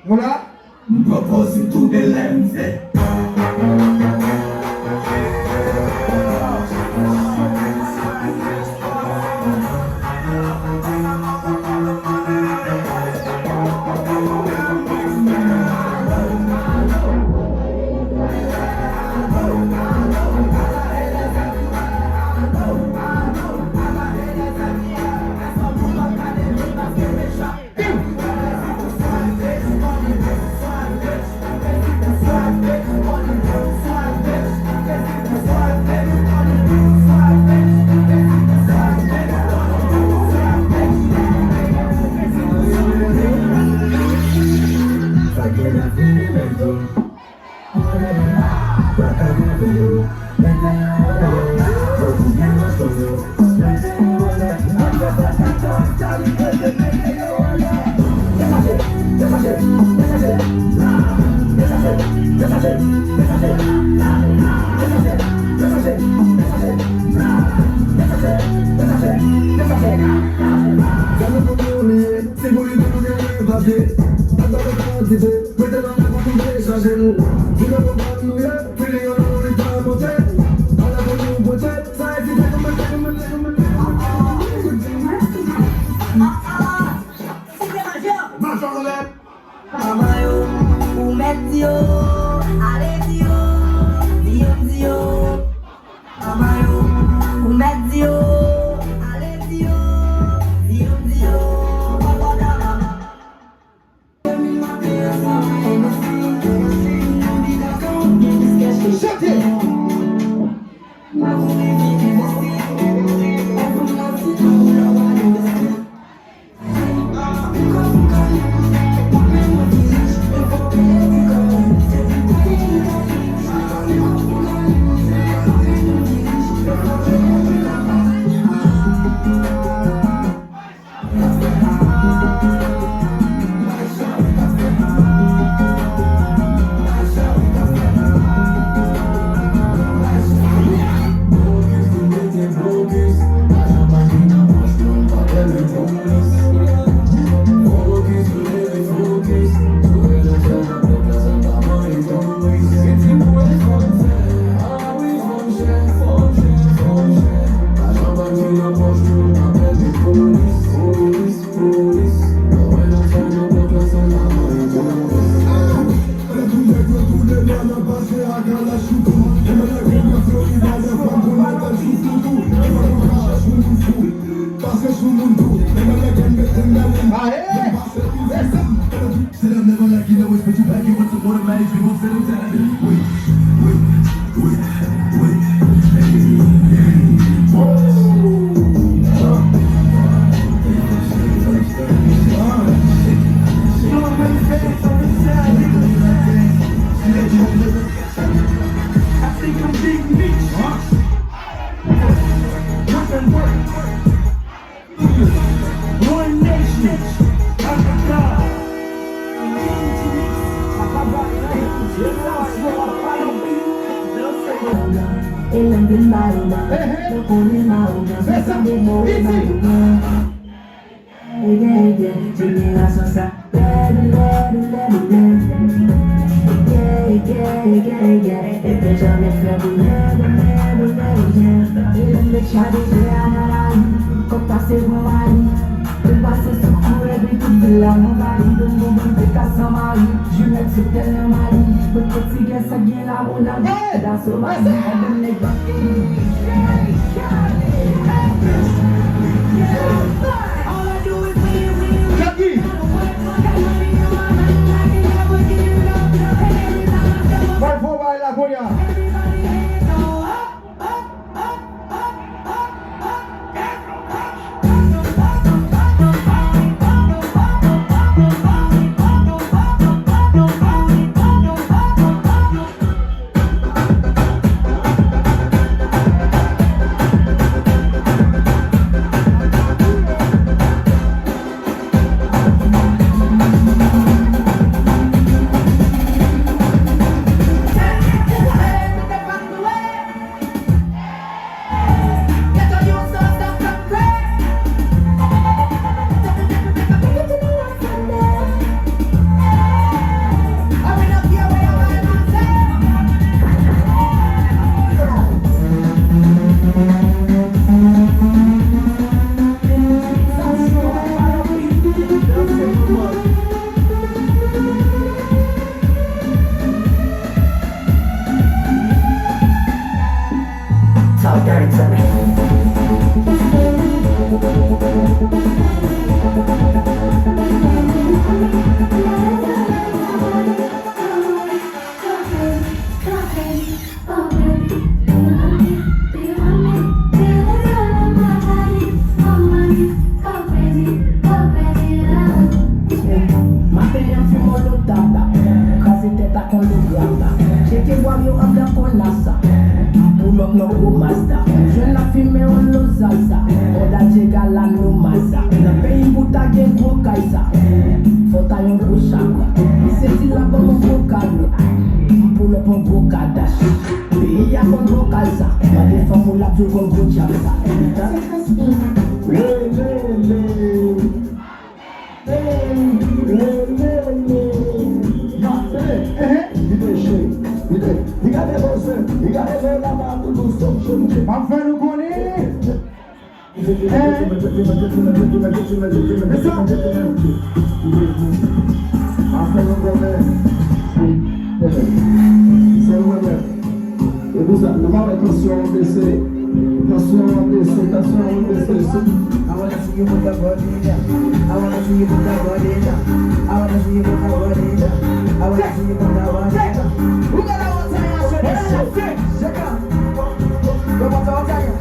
Voilà. Propósito de lente. salsa. Oda chega lá no massa. Na pei puta que cocaísa. Fota yon puxaca. E se lá vamos focado. Pull up on bocadash. Pia con bocalza. Mas de fórmula do com buchapsa. Afero Goni! I wanna see you with the body down. I wanna see you with the body down. I wanna see you with the body down. I wanna see you with the body down. Who got that one time? Shake up. Go on, talk to you.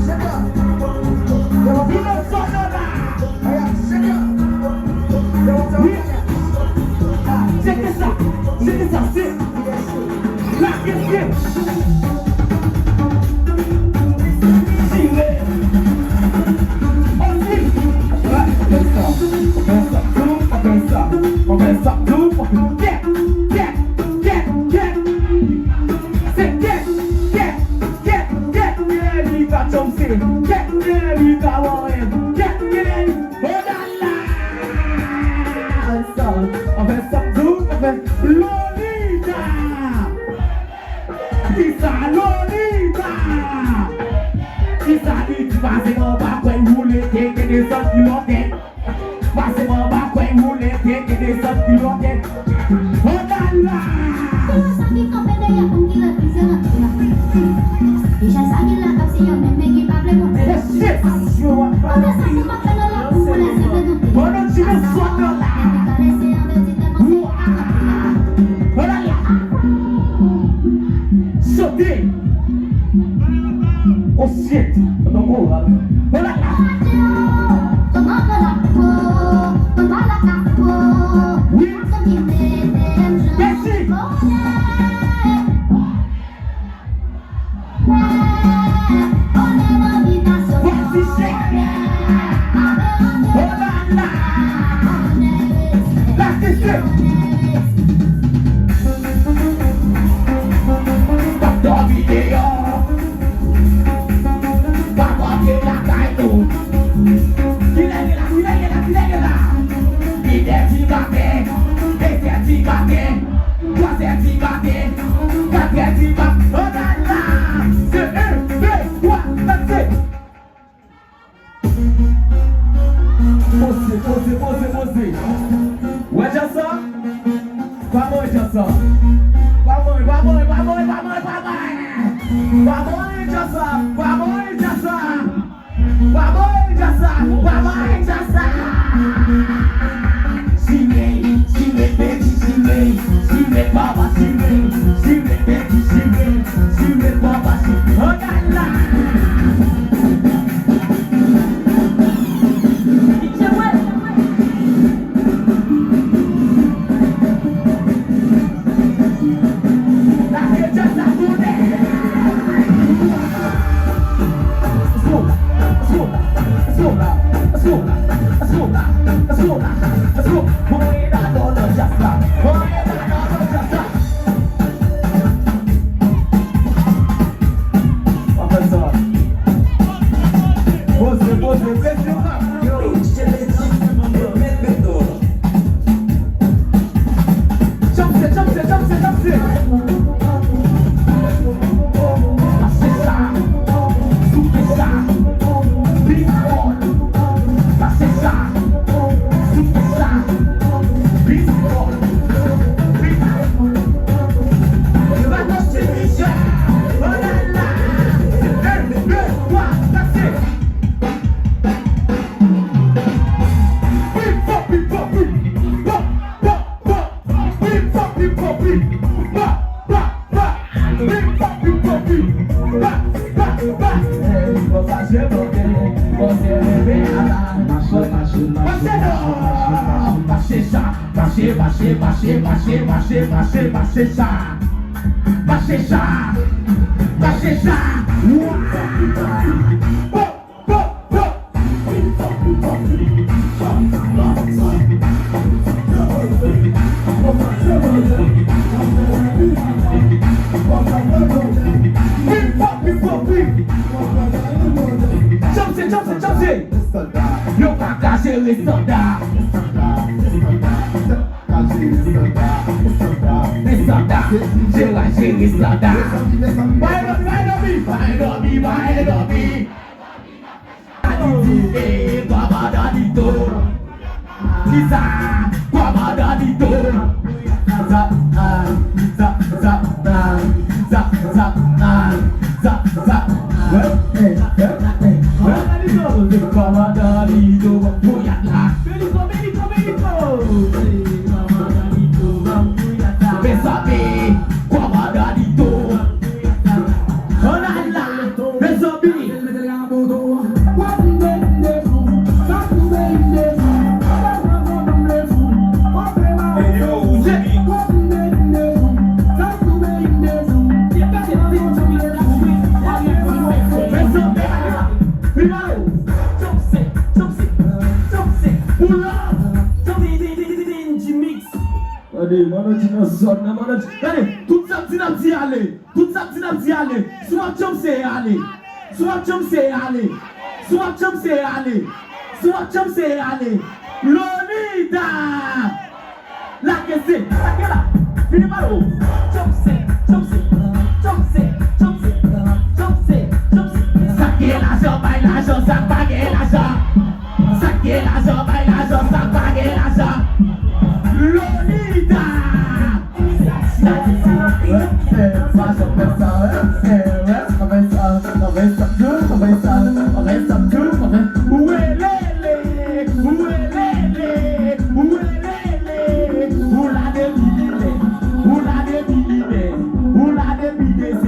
Shake up. Go on, you know something now. Shake up. Go on, talk to you. Check this out. Check this out. Sit. Lock this shit. Oh shit, don't move. Bacheta. Chomsey. Eu pra caixa e soldar. Chega, chega e soldar. Vai, Domi. Isa, guamada de touro. Allez, tout ça petit aller. Soit Chomsey aller. Lolita. La que c'est, là. Fini malo. Chomsey. Saquez l'argent, baille l'argent, ça pague l'argent. Saquez l'argent, baille l'argent, ça pague l'argent. Lolita.